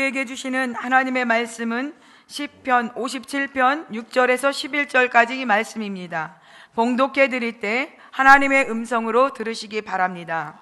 우리에게 주시는 하나님의 말씀은 시편 57편 6절에서 11절까지 말씀입니다. 봉독해 드릴 때 하나님의 음성으로 들으시기 바랍니다.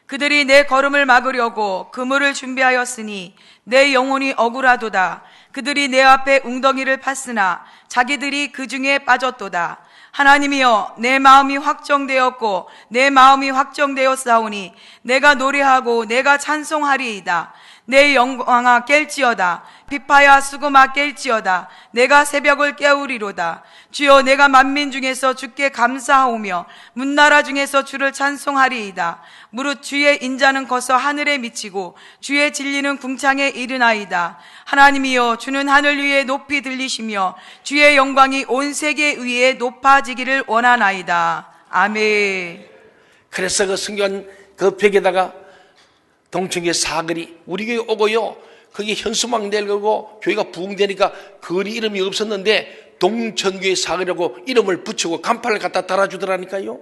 그들이 내 걸음을 막으려고 그물을 준비하였으니 내 영혼이 억울하도다. 그들이 내 앞에 웅덩이를 팠으나 자기들이 그 중에 빠졌도다. 하나님이여, 내 마음이 확정되었고 내 마음이 확정되었사오니 내가 노래하고 내가 찬송하리이다. 내 영광아 깰지어다. 비파야 수고마 깰지어다. 내가 새벽을 깨우리로다. 주여, 내가 만민 중에서 주께 감사하오며 문나라 중에서 주를 찬송하리이다. 무릇 주의 인자는 거서 하늘에 미치고 주의 진리는 궁창에 이르나이다. 하나님이여, 주는 하늘 위에 높이 들리시며 주의 영광이 온 세계 위에 높아지기를 원하나이다. 아멘. 그래서 그 성경 그 벽에다가 동청교회 사거리, 우리 교회 오고요, 거기 현수막 내려고 교회가 부흥되니까 거리 이름이 없었는데 동천교회 사거리라고 이름을 붙이고 간판을 갖다 달아주더라니까요.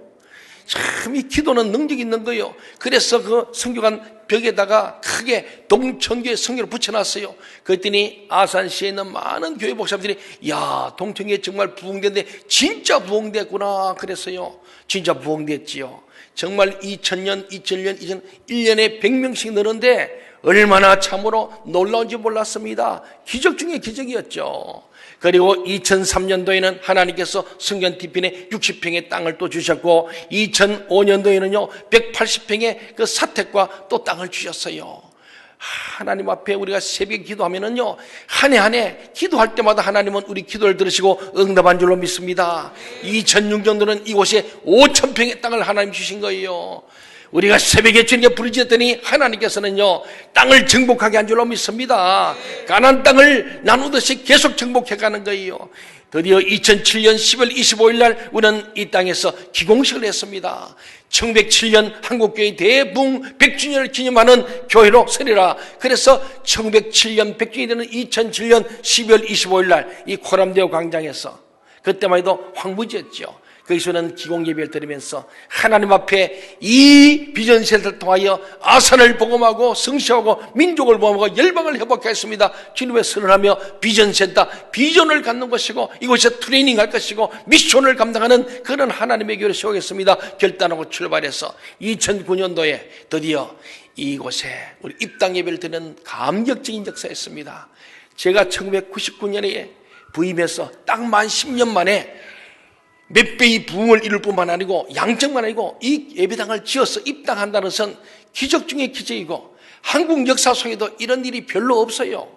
참 이 기도는 능력이 있는 거예요. 그래서 그 성교관 벽에다가 크게 동천교회 성경을 붙여놨어요. 그랬더니 아산시에 있는 많은 교회 목사님들이 야, 동천교회 정말 부흥됐는데 진짜 부흥됐구나 그랬어요. 진짜 부흥됐지요. 정말 2000년, 1년에 100명씩 늘었는데 얼마나 참으로 놀라운지 몰랐습니다. 기적 중에 기적이었죠. 그리고 2003년도에는 하나님께서 성전 뒤편에 60평의 땅을 또 주셨고 2005년도에는요 180평의 그 사택과 또 땅을 주셨어요. 하나님 앞에 우리가 새벽에 기도하면은요 한 해 기도할 때마다 하나님은 우리 기도를 들으시고 응답한 줄로 믿습니다. 2006년도는 이곳에 5,000평의 땅을 하나님 주신 거예요. 우리가 새벽에 주님께 부르짖었더니 하나님께서는요 땅을 정복하게 한 줄로 믿습니다. 가나안 땅을 나누듯이 계속 정복해가는 거예요. 드디어 2007년 10월 25일 날 우리는 이 땅에서 기공식을 했습니다. 1907년 한국교회 대부흥 100주년을 기념하는 교회로 서리라. 그래서 1907년 100주년이 되는 2007년 12월 25일 날 이 코람데오 광장에서 그때만 해도 황무지였죠. 거기서는 기공예배를 드리면서 하나님 앞에 이 비전센터를 통하여 아산을 복음하고 성취하고 민족을 복음하고 열방을 회복했습니다. 주님의 선언하며 비전센터 비전을 갖는 것이고 이곳에 트레이닝할 것이고 미션을 감당하는 그런 하나님의 교회를 세우겠습니다. 결단하고 출발해서 2009년도에 드디어 이곳에 우리 입당 예배를 드리는 감격적인 역사였습니다. 제가 1999년에 부임해서 딱 만 10년 만에 몇 배의 부흥을 이룰 뿐만 아니고 양적만 아니고 이 예배당을 지어서 입당한다는 것은 기적 중의 기적이고 한국 역사 속에도 이런 일이 별로 없어요.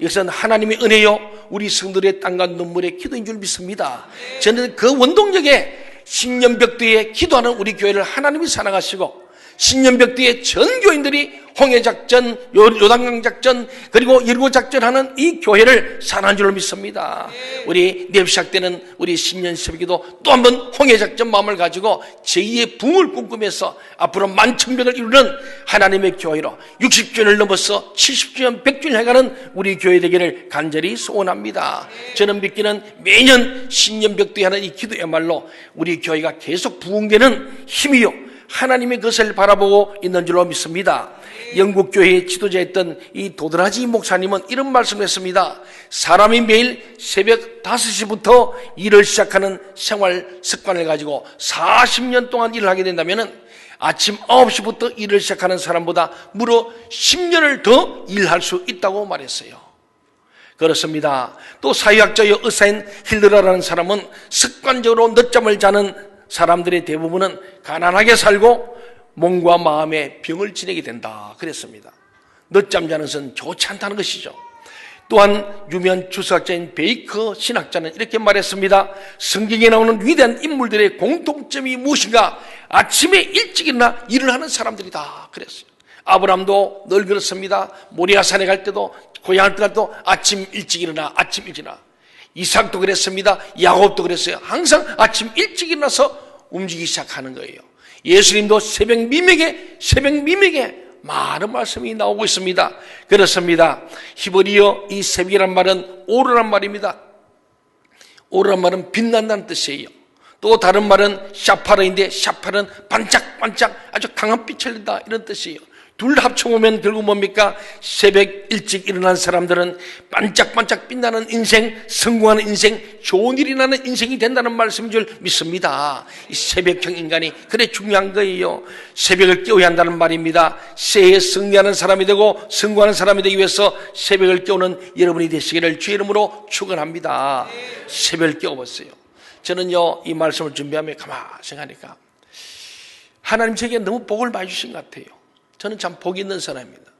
이것은 하나님의 은혜요 우리 성도들의 땀과 눈물의 기도인 줄 믿습니다. 저는 그 원동력에 신년벽두에 기도하는 우리 교회를 하나님이 사랑하시고 신년벽두에 전 교인들이 홍해작전, 요단강작전 그리고 일구작전하는 이 교회를 사랑하는 줄로 믿습니다. 우리 내일 시작되는 우리 신년새벽에도 또 한 번 홍해작전 마음을 가지고 제2의 붕을 꿈꾸면서 앞으로 만천병을 이루는 하나님의 교회로 60주년을 넘어서 70주년, 100주년 해가는 우리 교회 되기를 간절히 소원합니다. 저는 믿기는 매년 신년벽두에 하는 이 기도야말로 우리 교회가 계속 부흥되는 힘이요 하나님의 것을 바라보고 있는 줄로 믿습니다. 영국 교회의 지도자였던 이 도드라지 목사님은 이런 말씀을 했습니다. 사람이 매일 새벽 5시부터 일을 시작하는 생활 습관을 가지고 40년 동안 일을 하게 된다면 아침 9시부터 일을 시작하는 사람보다 무려 10년을 더 일할 수 있다고 말했어요. 그렇습니다. 또 사회학자의 의사인 힐러라는 사람은 습관적으로 늦잠을 자는 사람들의 대부분은 가난하게 살고 몸과 마음의 병을 지내게 된다 그랬습니다. 늦잠 자는 것은 좋지 않다는 것이죠. 또한 유명한 주석학자인 베이커 신학자는 이렇게 말했습니다. 성경에 나오는 위대한 인물들의 공통점이 무엇인가? 아침에 일찍 일어나 일을 하는 사람들이다 그랬어요. 아브라함도 늘 그렇습니다. 모리아산에 갈 때도 고향을 갈 때도 아침 일찍 일어나 아침 일찍 일어나. 이삭도 그랬습니다. 야곱도 그랬어요. 항상 아침 일찍 일어나서 움직이기 시작하는 거예요. 예수님도 새벽 미명에 많은 말씀이 나오고 있습니다. 그렇습니다. 히브리어 이 새벽이란 말은 오르란 말입니다. 오르란 말은 빛난다는 뜻이에요. 또 다른 말은 샤파르인데 샤파르는 반짝반짝 아주 강한 빛을 낸다 이런 뜻이에요. 둘 합쳐보면 결국 뭡니까? 새벽 일찍 일어난 사람들은 반짝반짝 빛나는 인생, 성공하는 인생, 좋은 일이 나는 인생이 된다는 말씀인 줄 믿습니다. 이 새벽형 인간이 그래 중요한 거예요. 새벽을 깨워야 한다는 말입니다. 새해에 승리하는 사람이 되고 성공하는 사람이 되기 위해서 새벽을 깨우는 여러분이 되시기를 주의 이름으로 축원합니다. 새벽을 깨워보세요. 저는요, 이 말씀을 준비하며 가만히 생각하니까 하나님 제게 너무 복을 많이 주신 것 같아요. 저는 참 복 있는 사람입니다.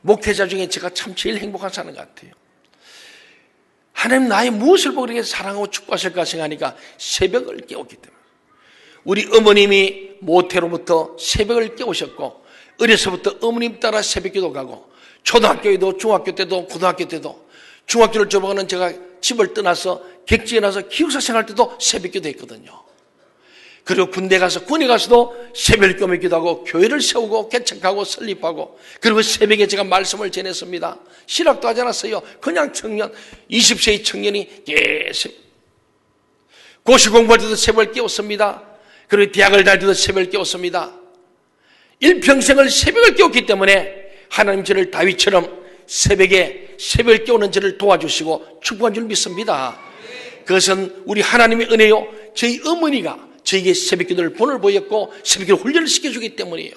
목회자 중에 제가 참 제일 행복한 사람 같아요. 하나님 나의 무엇을 보고 이렇게 사랑하고 축복하실까 생각하니까 새벽을 깨웠기 때문에. 우리 어머님이 모태로부터 새벽을 깨우셨고 어려서부터 어머님 따라 새벽기도 가고 초등학교에도 중학교 때도 고등학교 때도 중학교를 졸업하는 제가 집을 떠나서 객지에 나서 기숙사 생활 때도 새벽기도 했거든요. 그리고 군대 가서도 새벽 기도 하고 교회를 세우고 개척하고 설립하고 그리고 새벽에 제가 말씀을 전했습니다. 신학도 하지 않았어요. 그냥 청년 20세의 청년이 계속 고시 공부할 때도 새벽을 깨웠습니다. 그리고 대학을 다닐 때도 새벽을 깨웠습니다. 일평생을 새벽을 깨웠기 때문에 하나님 저를 다윗처럼 새벽을 깨우는 저를 도와주시고 축복한 줄 믿습니다. 그것은 우리 하나님의 은혜요. 저희 어머니가 저에게 새벽기도를 본을 보였고 새벽기도 훈련을 시켜주기 때문이에요.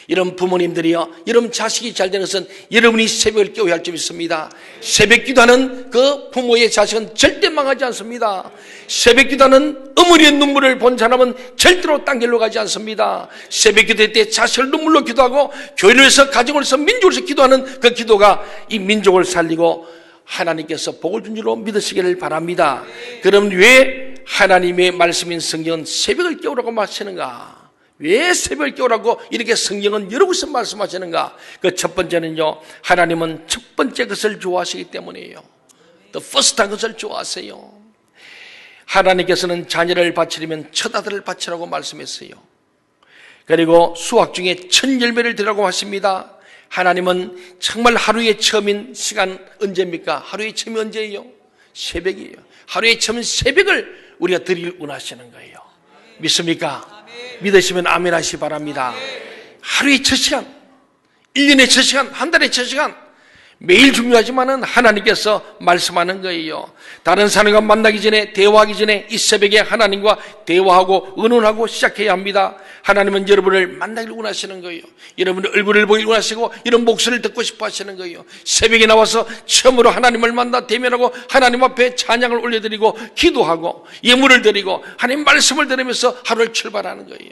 이런 부모님들이요, 여러분 자식이 잘 되는 것은 여러분이 새벽을 깨워야 할 줄 믿습니다. 새벽기도하는 그 부모의 자식은 절대 망하지 않습니다. 새벽기도하는 어머니의 눈물을 본 사람은 절대로 딴 길로 가지 않습니다. 새벽기도할 때 자식을 눈물로 기도하고 교회를 위해서 가정을 위해서 민족을 위해서 기도하는 그 기도가 이 민족을 살리고 하나님께서 복을 준 줄로 믿으시기를 바랍니다. 그럼 왜 하나님의 말씀인 성경은 새벽을 깨우라고 말하시는가? 왜 새벽을 깨우라고 이렇게 성경은 여러 곳에서 말씀하시는가? 그 첫 번째는요, 하나님은 첫 번째 것을 좋아하시기 때문이에요. The first 것을 좋아하세요. 하나님께서는 자녀를 바치려면 첫 아들을 바치라고 말씀했어요. 그리고 수학 중에 첫 열매를 드리라고 하십니다. 하나님은 정말 하루의 처음인 시간 언제입니까? 하루의 처음이 언제예요? 새벽이에요. 하루의 처음 새벽을 우리가 드리길 원하시는 거예요. 믿습니까? 믿으시면 아멘 하시기 바랍니다. 하루의 첫 시간, 1년의 첫 시간, 한 달의 첫 시간, 매일 중요하지만은 하나님께서 말씀하는 거예요. 다른 사람과 만나기 전에, 대화하기 전에 이 새벽에 하나님과 대화하고 의논하고 시작해야 합니다. 하나님은 여러분을 만나기를 원하시는 거예요. 여러분의 얼굴을 보기를 원하시고 이런 목소리를 듣고 싶어 하시는 거예요. 새벽에 나와서 처음으로 하나님을 만나 대면하고 하나님 앞에 찬양을 올려드리고 기도하고 예물을 드리고 하나님 말씀을 들으면서 하루를 출발하는 거예요.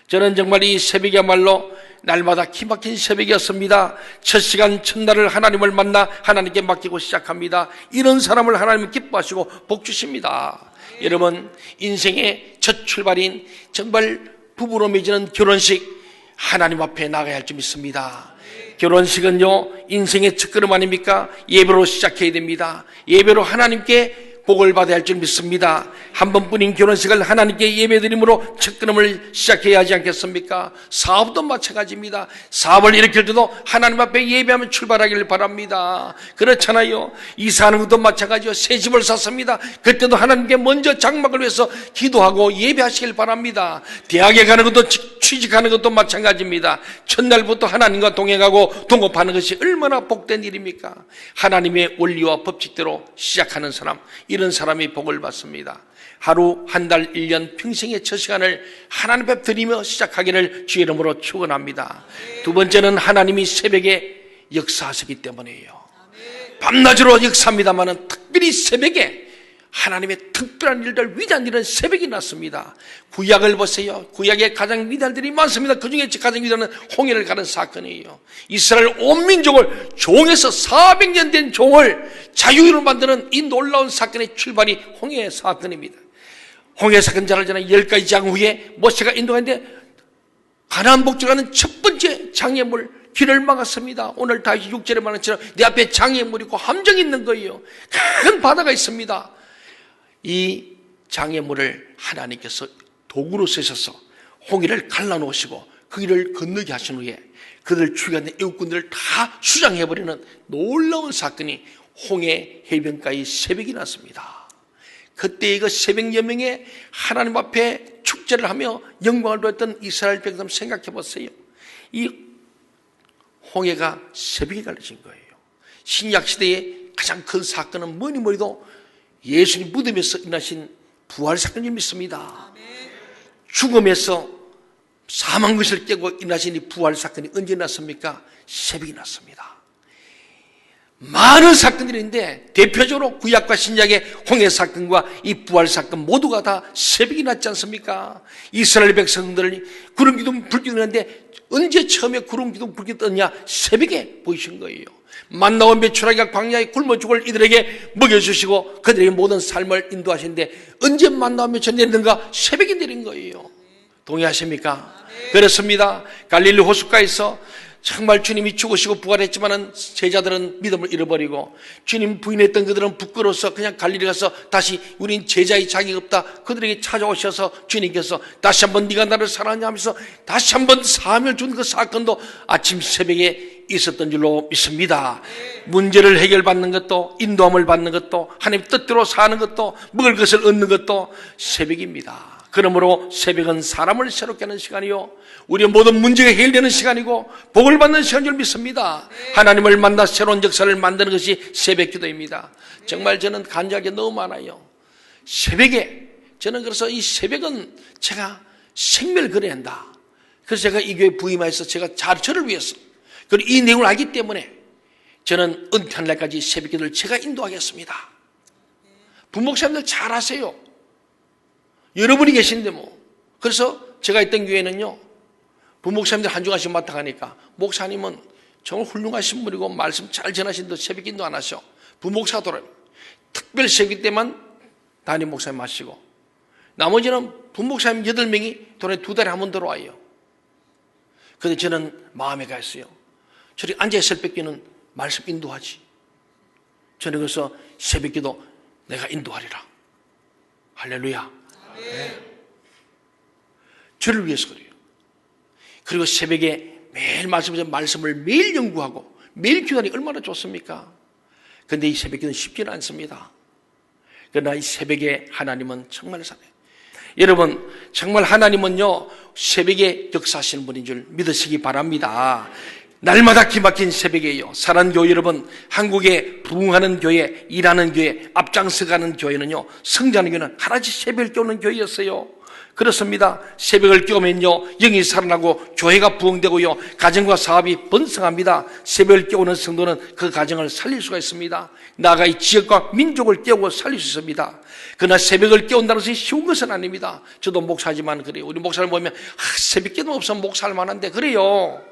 저는 정말 이 새벽이야말로 날마다 기막힌 새벽이었습니다. 첫 시간 첫날을 하나님을 만나 하나님께 맡기고 시작합니다. 이런 사람을 하나님은 기뻐하시고 복 주십니다. 여러분, 인생의 첫 출발인 정말 부부로 맺는 결혼식, 하나님 앞에 나가야 할 줄 믿습니다. 결혼식은요, 인생의 첫걸음 아닙니까? 예배로 시작해야 됩니다. 예배로 하나님께 복을 받아야 할 줄 믿습니다. 한 번뿐인 결혼식을 하나님께 예배드림으로 첫걸음을 시작해야 하지 않겠습니까? 사업도 마찬가지입니다. 사업을 일으킬 때도 하나님 앞에 예배하면 출발하기를 바랍니다. 그렇잖아요. 이사하는 것도 마찬가지요. 새 집을 샀습니다. 그때도 하나님께 먼저 장막을 위해서 기도하고 예배하시길 바랍니다. 대학에 가는 것도 취직하는 것도 마찬가지입니다. 첫날부터 하나님과 동행하고 동업하는 것이 얼마나 복된 일입니까? 하나님의 원리와 법칙대로 시작하는 사람, 이런 사람이 복을 받습니다. 하루, 한 달, 1년, 평생의 첫 시간을 하나님 앞에 드리며 시작하기를 주의 이름으로 축원합니다. 두 번째는 하나님이 새벽에 역사하시기 때문이에요. 밤낮으로 역사합니다마는 특별히 새벽에 하나님의 특별한 일들, 위대한 일은 새벽이 났습니다. 구약을 보세요. 구약에 가장 위대한 일이 많습니다. 그 중에 가장 위대한 홍해를 가는 사건이에요. 이스라엘 온 민족을 종에서 400년 된 종을 자유인으로 만드는 이 놀라운 사건의 출발이 홍해 사건입니다. 홍해 사건 잘 알잖아요. 10가지 장 후에 모세가 인도하는데 가나안 복지가는 첫 번째 장애물 길을 막았습니다. 오늘 다시 6절에 말한 것처럼 내 앞에 장애물이 있고 함정이 있는 거예요. 큰 바다가 있습니다. 이 장애물을 하나님께서 도구로 쓰셔서 홍해를 갈라놓으시고 그 길을 건너게 하신 후에 그들 죽여간 애국군들을 다 수장해버리는 놀라운 사건이 홍해 해변가의 새벽이 났습니다. 그때 그 새벽 여명에 하나님 앞에 축제를 하며 영광을 돌렸던 이스라엘 백성 생각해 보세요. 이 홍해가 새벽에 갈라진 거예요. 신약시대의 가장 큰 사건은 뭐니뭐니도 예수님 무덤에서 일어나신 부활 사건을 믿습니다. 죽음에서 사망 것을 깨고 일어나신 이 부활 사건이 언제 났습니까? 새벽에 났습니다. 많은 사건들이 있는데 대표적으로 구약과 신약의 홍해 사건과 이 부활 사건 모두가 다 새벽에 났지 않습니까? 이스라엘 백성들이 구름 기둥 불 기둥 하는데 언제 처음에 구름 기둥 불 기둥 떴냐? 새벽에 보이신 거예요. 만나와 메추라기가 광야에 굶어 죽을 이들에게 먹여주시고 그들에게 모든 삶을 인도하시는데 언제 만나와 메추라기 내리는가? 새벽에 내린 거예요. 동의하십니까? 그렇습니다. 갈릴리 호숫가에서 정말 주님이 죽으시고 부활했지만은 제자들은 믿음을 잃어버리고 주님 부인했던 그들은 부끄러워서 그냥 갈릴리 가서 다시 우린 제자의 자격이 없다. 그들에게 찾아오셔서 주님께서 다시 한번 네가 나를 사랑하냐 하면서 다시 한번 사함을 준 그 사건도 아침 새벽에 있었던 줄로 믿습니다. 문제를 해결받는 것도 인도함을 받는 것도 하나님 뜻대로 사는 것도 먹을 것을 얻는 것도 새벽입니다. 그러므로 새벽은 사람을 새롭게 하는 시간이요 우리의 모든 문제가 해결되는 시간이고 복을 받는 시간인 줄 믿습니다. 하나님을 만나 새로운 역사를 만드는 것이 새벽 기도입니다. 정말 저는 간절하게 너무 많아요. 새벽에 저는 그래서 이 새벽은 제가 생명을 걸어야 한다. 그래서 제가 이 교회 부임해서 제가 저를 위해서 그리고 이 내용을 알기 때문에 저는 은퇴한 날까지 새벽 기도를 제가 인도하겠습니다. 부목사님들 잘 아세요. 여러분이 계신데 뭐. 그래서 제가 있던 교회는요, 부목사님들 한 주간씩 맡아가니까, 목사님은 정말 훌륭하신 분이고, 말씀 잘 전하시는데 새벽 기도 안 하셔. 부목사가 돌아요. 특별 새벽 때만 담임 목사님 하시고, 나머지는 부목사님 8명이 돌아요. 2달에 한 번 들어와요. 근데 저는 마음에 가 있어요. 저리 앉아 새벽 기도는 말씀 인도하지. 저는 그래서 새벽 기도 내가 인도하리라. 할렐루야. 네. 저를 위해서 그래요. 그리고 새벽에 매일 말씀을 매일 연구하고 매일 기도하니 얼마나 좋습니까? 그런데 이 새벽 기도는 쉽지는 않습니다. 그러나 이 새벽에 하나님은 정말 살아요. 여러분 정말 하나님은요 새벽에 역사하시는 분인 줄 믿으시기 바랍니다. 날마다 기막힌 새벽에요. 사랑하는 교회 여러분, 한국에 부흥하는 교회, 일하는 교회, 앞장서가는 교회는요, 성장하는 교회는 하나씩 새벽을 깨우는 교회였어요. 그렇습니다. 새벽을 깨우면요, 영이 살아나고 교회가 부흥되고요, 가정과 사업이 번성합니다. 새벽을 깨우는 성도는 그 가정을 살릴 수가 있습니다. 나아가 이 지역과 민족을 깨우고 살릴 수 있습니다. 그러나 새벽을 깨운다는 것이 쉬운 것은 아닙니다. 저도 목사지만 그래요. 우리 목사를 보면 새벽 기도 없으면 목사할 만한데 그래요.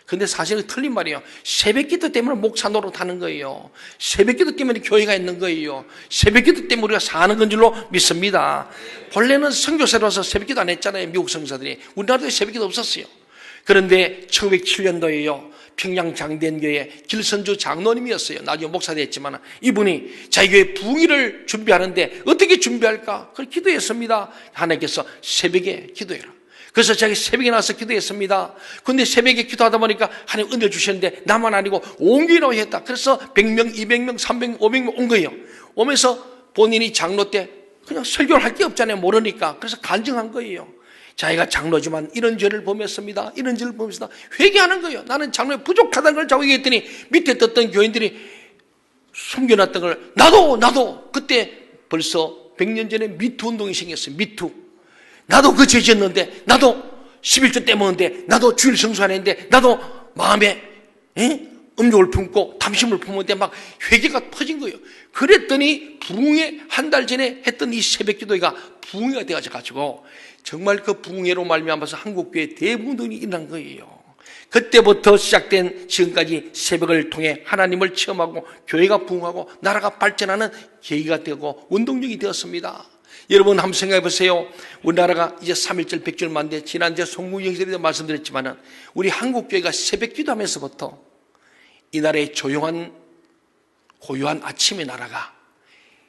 근데 사실은 틀린 말이에요. 새벽 기도 때문에 목사 노릇하는 거예요. 새벽 기도 때문에 교회가 있는 거예요. 새벽 기도 때문에 우리가 사는 건 줄로 믿습니다. 본래는 선교사로 와서 새벽 기도 안 했잖아요. 미국 선교사들이. 우리나라도 새벽 기도 없었어요. 그런데 1907년도에요. 평양 장대교회 길선주 장로님이었어요. 나중에 목사 됐지만 이분이 자기 교회 부흥회를 준비하는데 어떻게 준비할까? 그걸 기도했습니다. 하나님께서 새벽에 기도해라. 그래서 자기 새벽에 나와서 기도했습니다. 그런데 새벽에 기도하다 보니까 하나님 은혜 주셨는데 나만 아니고 온 교회라고 했다. 그래서 100명, 200명, 300명, 500명 온 거예요. 오면서 본인이 장로 때 그냥 설교를 할 게 없잖아요. 모르니까. 그래서 간증한 거예요. 자기가 장로지만 이런 죄를 범했습니다. 이런 죄를 범했습니다. 회개하는 거예요. 나는 장로에 부족하다는 걸 자꾸 얘기했더니 밑에 떴던 교인들이 숨겨놨던 걸 나도 그때 벌써 100년 전에 미투 운동이 생겼어요. 미투. 나도 그 죄 지었는데, 나도 11조 떼먹었는데, 나도 주일 성수 안 했는데, 나도 마음에 음욕을 품고 탐심을 품었는데 막 회개가 퍼진 거예요. 그랬더니 부흥회 한 달 전에 했던 이 새벽 기도가 부흥회가 되어가지고 정말 그 부흥회로 말미암아서 한국교회 대부흥이 일어난 거예요. 그때부터 시작된 지금까지 새벽을 통해 하나님을 체험하고 교회가 부흥하고 나라가 발전하는 계기가 되고 운동력이 되었습니다. 여러분 한번 생각해 보세요. 우리나라가 이제 3.1절 100절 만데 지난주에 송구영실에도 말씀드렸지만 우리 한국교회가 새벽 기도하면서부터 이 나라의 조용한 고요한 아침의 나라가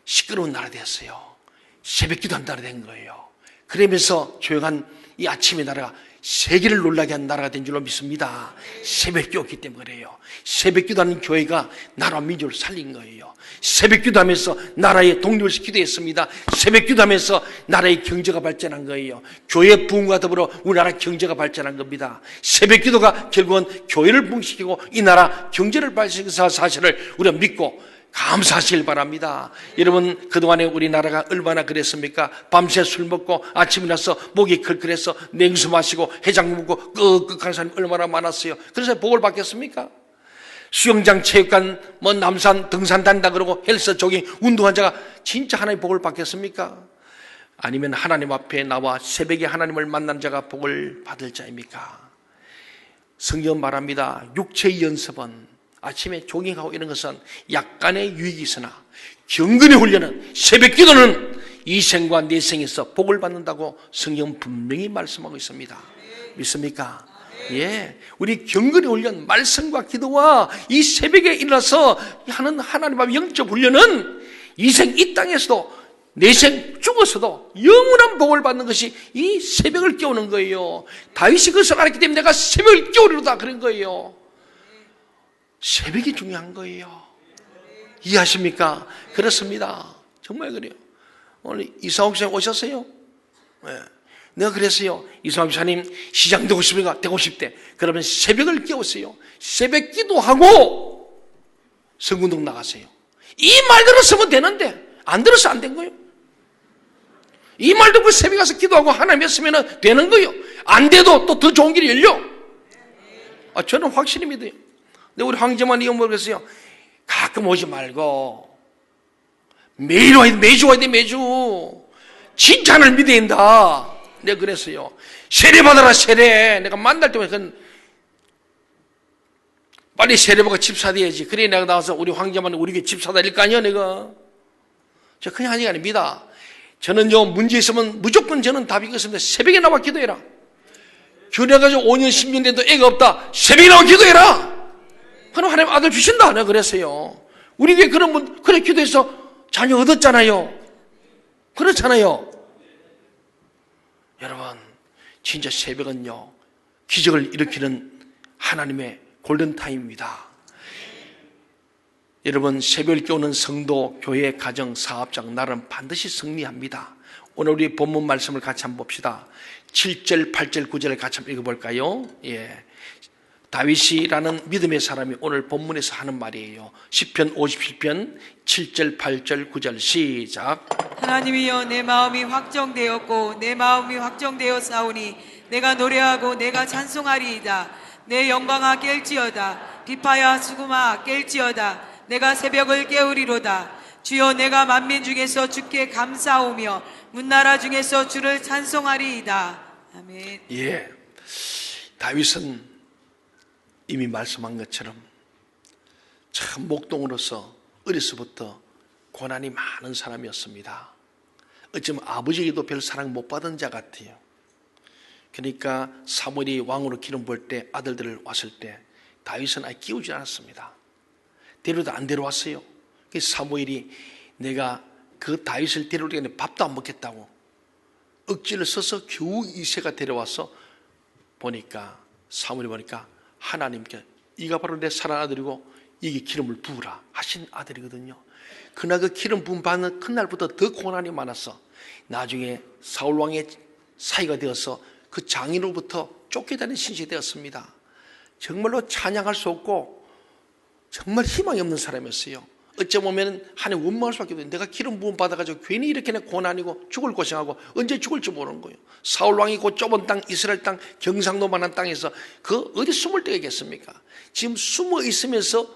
시끄러운 나라 되었어요. 새벽 기도한 나라 된 거예요. 그러면서 조용한 이 아침의 나라가 세계를 놀라게 한 나라가 된 줄로 믿습니다. 새벽기도였기 때문에 그래요. 새벽기도하는 교회가 나라 민족을 살린 거예요. 새벽기도하면서 나라의 독립을 기도했습니다. 새벽기도하면서 나라의 경제가 발전한 거예요. 교회 부흥과 더불어 우리나라 경제가 발전한 겁니다. 새벽기도가 결국은 교회를 부흥시키고 이 나라 경제를 발전시킨 사실을 우리가 믿고 감사하시길 바랍니다. 여러분, 그동안에 우리나라가 얼마나 그랬습니까? 밤새 술 먹고 아침에 나서 목이 걸걸해서 냉수 마시고 해장 먹고 끄끄한 사람이 얼마나 많았어요. 그래서 복을 받겠습니까? 수영장, 체육관, 남산, 등산 단다 그러고 헬스, 조깅, 운동한 자가 진짜 하나님의 복을 받겠습니까? 아니면 하나님 앞에 나와 새벽에 하나님을 만난 자가 복을 받을 자입니까? 성경 말합니다. 육체의 연습은, 아침에 조깅하고 이런 것은 약간의 유익이 있으나 경건의 훈련은, 새벽 기도는 이 생과 내 생에서 복을 받는다고 성경 분명히 말씀하고 있습니다. 믿습니까? 예, 우리 경건의 훈련, 말씀과 기도와 이 새벽에 일어나서 하는 하나님 앞 영적 훈련은 이 생 이 땅에서도 내 생 죽어서도 영원한 복을 받는 것이 이 새벽을 깨우는 거예요. 다윗이 그것을 알았기 때문에 내가 새벽을 깨우리로다 그런 거예요. 새벽이 중요한 거예요. 이해하십니까? 그렇습니다. 정말 그래요. 오늘 이상옥 목사님 오셨어요? 네. 내가 그랬어요. 이상옥 목사님 시장 되고 싶으니까 되고 싶대. 그러면 새벽을 깨우세요. 새벽 기도하고 성운동 나가세요. 이 말 들었으면 되는데 안 들어서 안 된 거예요. 이 말 듣고 새벽에 가서 기도하고 하나님 했으면 되는 거예요. 안 돼도 또 더 좋은 길이 열려. 저는 확실히 믿어요. 근데 우리 황제만 이거 모르겠어요. 가끔 오지 말고 매일 와야 돼, 매주 와야 돼, 매주. 칭찬을 믿어야 된다. 내가 그랬어요. 세례 받아라, 세례. 내가 만날 때마다 빨리 세례 받고 집사 돼야지. 그래 내가 나와서 우리 황제만 우리 교회 집사 다닐 거 아니야, 내가. 저 그냥 하는 게 아닙니다. 저는요, 문제 있으면 무조건 저는 답이 있습니다. 새벽에 나와 기도해라. 결혼해가지고 5년, 10년 돼도 애가 없다. 새벽에 나와 기도해라. 그럼 하나님 아들 주신다. 내가 그랬어요. 우리 교회 그런 분, 그래 기도해서 자녀 얻었잖아요. 그렇잖아요. 여러분, 진짜 새벽은요, 기적을 일으키는 하나님의 골든타임입니다. 여러분, 새벽을 깨우는 성도, 교회, 가정, 사업장, 나라는 반드시 승리합니다. 오늘 우리 본문 말씀을 같이 한번 봅시다. 7절, 8절, 9절을 같이 한번 읽어볼까요? 예. 다윗이라는 믿음의 사람이 오늘 본문에서 하는 말이에요. 시편 57편 7절, 8절, 9절 시작. 하나님이여, 내 마음이 확정되었고 내 마음이 확정되었사오니 내가 노래하고 내가 찬송하리이다. 내 영광아 깰지어다. 비파야 수금아 깰지어다. 내가 새벽을 깨우리로다. 주여, 내가 만민 중에서 주께 감사하오며 문나라 중에서 주를 찬송하리이다. 아멘. 예, 다윗은 이미 말씀한 것처럼 참 목동으로서 어려서부터 고난이 많은 사람이었습니다. 어쩌면 아버지에게도 별 사랑 못 받은 자 같아요. 그러니까 사무엘이 왕으로 기름 부을 때 아들들을 왔을 때 다윗은 아예 끼우지 않았습니다. 데려도 안 데려왔어요. 사무엘이 내가 그 다윗을 데려오기 밥도 안 먹겠다고 억지를 써서 겨우 이새가 데려와서 보니까, 사무엘이 보니까 하나님께 이가 바로 내 사랑 아들이고 이게 기름을 부으라 하신 아들이거든요. 그날 그 기름 부음 받는 그날부터 더 고난이 많았어. 나중에 사울왕의 사이가 되어서 그 장인으로부터 쫓겨다니는 신세가 되었습니다. 정말로 찬양할 수 없고 정말 희망이 없는 사람이었어요. 어쩌면 하나님 원망할 수밖에 없어요. 내가 기름 부음 받아가지고 괜히 이렇게 고난이고 죽을 고생하고 언제 죽을지 모르는 거예요. 사울왕이 그 좁은 땅, 이스라엘 땅, 경상도만한 땅에서 그 어디 숨을 데겠습니까? 지금 숨어 있으면서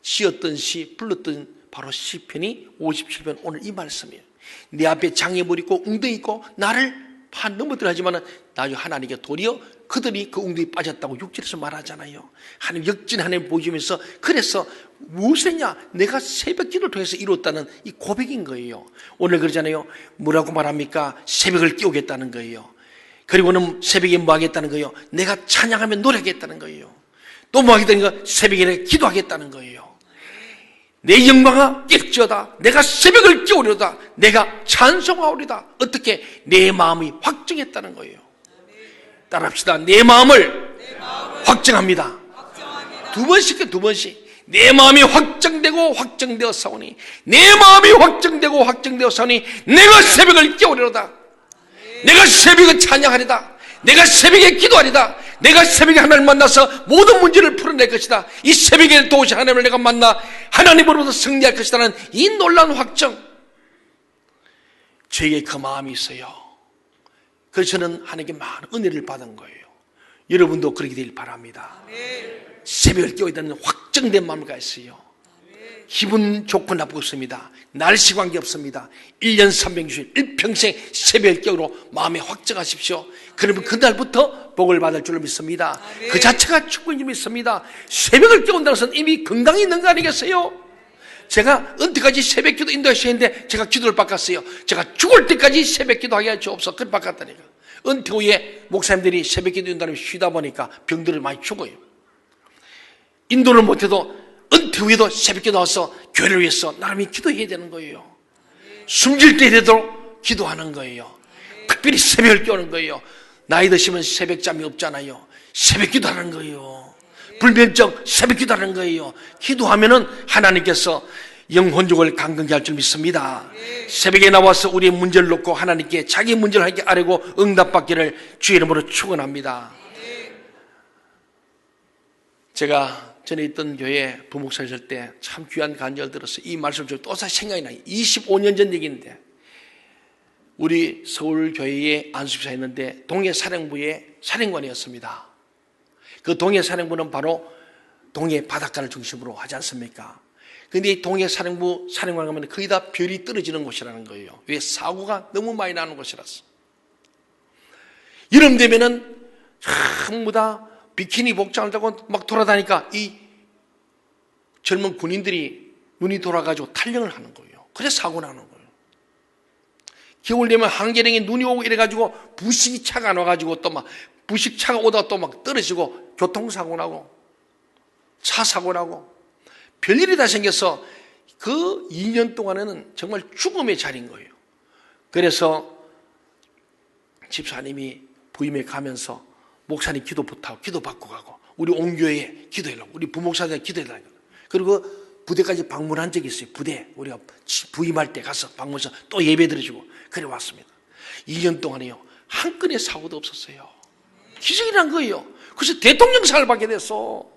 지었던 시, 불렀던 바로 시편이 57편 오늘 이 말씀이에요. 내 앞에 장애물 있고 웅덩이 있고 나를 판 넘어뜨려 하지만은 나중에 하나님께 도리어 그들이 그 웅덩이 빠졌다고 6절에서 말하잖아요. 하나님 역진 하나님 보여주면서, 그래서 무엇이냐, 내가 새벽 기도를 통해서 이뤘다는 이 고백인 거예요. 오늘 그러잖아요. 뭐라고 말합니까? 새벽을 깨우겠다는 거예요. 그리고는 새벽에 뭐 하겠다는 거예요? 내가 찬양하며 노래하겠다는 거예요. 또 뭐 하겠다는 거? 새벽에 기도하겠다는 거예요. 내 영광아 깰지어다. 내가 새벽을 깨우려다. 내가 찬송하오리다. 어떻게? 내 마음이 확정했다는 거예요. 따라합시다. 내 마음을 확정합니다. 두 번씩 두 번씩. 내 마음이 확정되고 확정되어 사오니, 내 마음이 확정되고 확정되어 사오니 내가 새벽을 깨우리로다. 내가 새벽에 찬양하리다. 내가 새벽에 기도하리다. 내가 새벽에 하나님을 만나서 모든 문제를 풀어낼 것이다. 이 새벽에 도저히 하나님을 내가 만나 하나님으로부터 승리할 것이라는 이 놀라운 확정, 저에게 그 마음이 있어요. 그래서 저는 하나님께 많은 은혜를 받은 거예요. 여러분도 그렇게 되길 바랍니다. 새벽을 깨워있다는 확정된 마음을 가졌어요. 기분 좋고 나쁘고 없습니다. 날씨 관계 없습니다. 1년 360일 일평생 새벽을 깨우러 마음에 확정하십시오. 그러면 그날부터 복을 받을 줄로 믿습니다. 그 자체가 충분히 믿습니다. 새벽을 깨운다는 것은 이미 건강이 있는 거 아니겠어요? 제가 은퇴까지 새벽 기도 인도하셔야 했는데 제가 기도를 바꿨어요. 제가 죽을 때까지 새벽 기도하게 할 수 없어. 그걸 바꿨다니까. 은퇴 후에 목사님들이 새벽 기도 인도하면 쉬다 보니까 병들을 많이 죽어요. 인도를 못해도 은퇴 후에도 새벽에 나와서 교회를 위해서 나름이 기도해야 되는 거예요. 숨질 때 되도록 기도하는 거예요. 특별히 새벽을 깨우는 거예요. 나이 드시면 새벽잠이 없잖아요. 새벽 기도하는 거예요. 불면증 새벽 기도하는 거예요. 기도하면은 하나님께서 영혼족을 강건케 할 줄 믿습니다. 새벽에 나와서 우리의 문제를 놓고 하나님께 자기 문제를 아뢰고 응답받기를 주의 이름으로 축원합니다. 제가 전에 있던 교회 부목사 있을 때 참 귀한 간증을 들었어요. 이 말씀을 또 다시 생각이 나요. 25년 전 얘기인데 우리 서울교회에 안수집사 있는데 동해사령부의 사령관이었습니다. 그 동해사령부는 바로 동해 바닷가를 중심으로 하지 않습니까? 그런데 동해사령부 사령관 가면 거의 다 별이 떨어지는 곳이라는 거예요. 왜? 사고가 너무 많이 나는 곳이라서. 여름 되면은 전부 다 비키니 복장을 하고 막 돌아다니까 이 젊은 군인들이 눈이 돌아가지고 탈영을 하는 거예요. 그래서 사고 나는 거예요. 겨울 되면 한계령에 눈이 오고 이래가지고 부식이 차가 나가지고 또 막 부식 차가 오다가 또 막 떨어지고 교통사고 나고 차 사고 나고 별일이 다 생겨서 그 2년 동안에는 정말 죽음의 자리인 거예요. 그래서 집사님이 부임에 가면서 목사님 기도 부탁하고 기도 받고 가고 우리 온 교회에 기도해라고 우리 부목사들 기도해라고 그리고 부대까지 방문한 적이 있어요. 부대 우리가 부임할 때 가서 방문해서 또 예배 드려주고 그래 왔습니다. 2년 동안에요 한 건의 사고도 없었어요. 기적이란 거예요. 그래서 대통령상을 받게 됐어.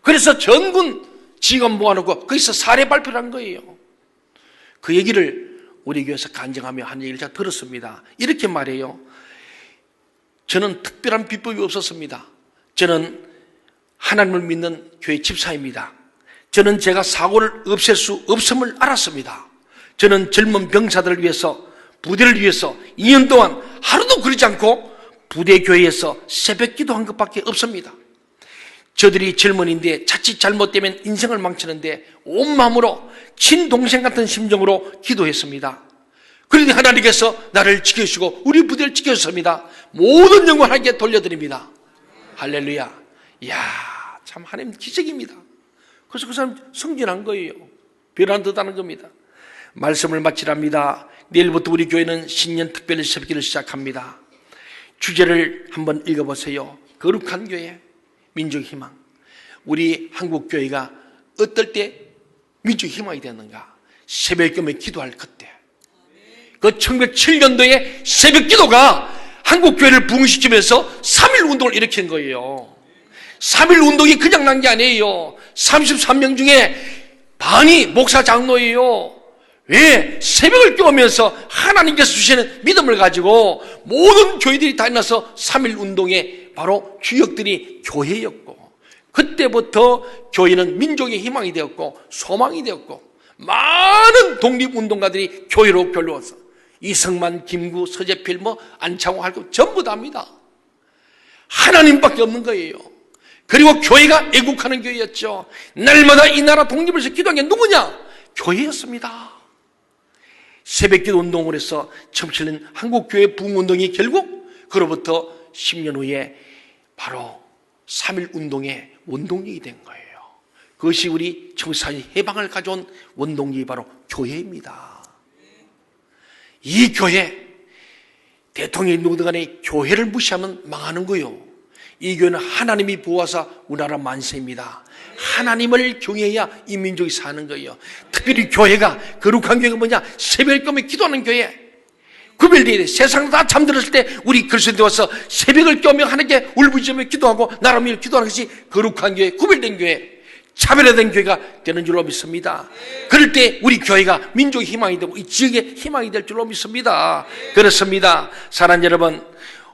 그래서 전군 직원 모아놓고 거기서 사례 발표를 한 거예요. 그 얘기를 우리 교회에서 간증하며 한 얘기를 제가 들었습니다. 이렇게 말해요. 저는 특별한 비법이 없었습니다. 저는 하나님을 믿는 교회 집사입니다. 저는 제가 사고를 없앨 수 없음을 알았습니다. 저는 젊은 병사들을 위해서 부대를 위해서 2년 동안 하루도 그러지 않고 부대 교회에서 새벽 기도한 것밖에 없습니다. 저들이 젊은이인데 자칫 잘못되면 인생을 망치는데 온 마음으로 친동생 같은 심정으로 기도했습니다. 그런데 하나님께서 나를 지켜주시고 우리 부대를 지켜주셨습니다. 모든 영광 하나님께 돌려드립니다. 할렐루야. 이야, 참 하나님 기적입니다. 그래서 그 사람 성전한 거예요. 별안 듯하는 겁니다. 말씀을 마치랍니다. 내일부터 우리 교회는 신년 특별 새벽기를 시작합니다. 주제를 한번 읽어보세요. 거룩한 교회, 민족희망. 우리 한국교회가 어떨 때 민족희망이 됐는가? 새벽에 기도할 그때. 그 1907년도에 새벽 기도가 한국교회를 부흥시키면서 3.1 운동을 일으킨 거예요. 3.1 운동이 그냥 난 게 아니에요. 33명 중에 반이 목사 장로예요. 왜? 새벽을 깨우면서 하나님께서 주시는 믿음을 가지고 모든 교회들이 다 일어나서 3.1 운동의 바로 주역들이 교회였고 그때부터 교회는 민족의 희망이 되었고 소망이 되었고 많은 독립운동가들이 교회로 결로와서 이승만, 김구, 서재필, 안창호, 할거 전부 다 합니다. 하나님밖에 없는 거예요. 그리고 교회가 애국하는 교회였죠. 날마다 이 나라 독립을 위해서 기도한 게 누구냐? 교회였습니다. 새벽기도 운동을 해서 1907년 한국교회 부흥운동이 결국 그로부터 10년 후에 바로 3.1 운동의 원동력이 된 거예요. 그것이 우리 1914년 해방을 가져온 원동력이 바로 교회입니다. 이 교회 대통령이 누구든 간에 교회를 무시하면 망하는 거요. 이 교회는 하나님이 보호하사 우리나라 만세입니다. 하나님을 경외해야 이 민족이 사는 거예요. 특별히 교회가, 거룩한 교회가 뭐냐? 새벽을 깨며 기도하는 교회. 구별되어야 돼. 세상 다 잠들었을 때 우리 그리스도인들 와서 새벽을 깨며 하나님께 울부짖으며 기도하고 나라를 기도하는 것이 거룩한 교회, 구별된 교회, 차별화된 교회가 되는 줄로 믿습니다. 그럴 때 우리 교회가 민족의 희망이 되고 이 지역의 희망이 될 줄로 믿습니다. 그렇습니다. 사랑하는 여러분,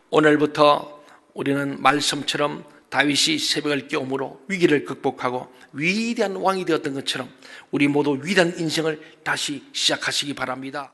오늘부터 우리는 말씀처럼 다윗이 새벽을 깨움으로 위기를 극복하고 위대한 왕이 되었던 것처럼 우리 모두 위대한 인생을 다시 시작하시기 바랍니다.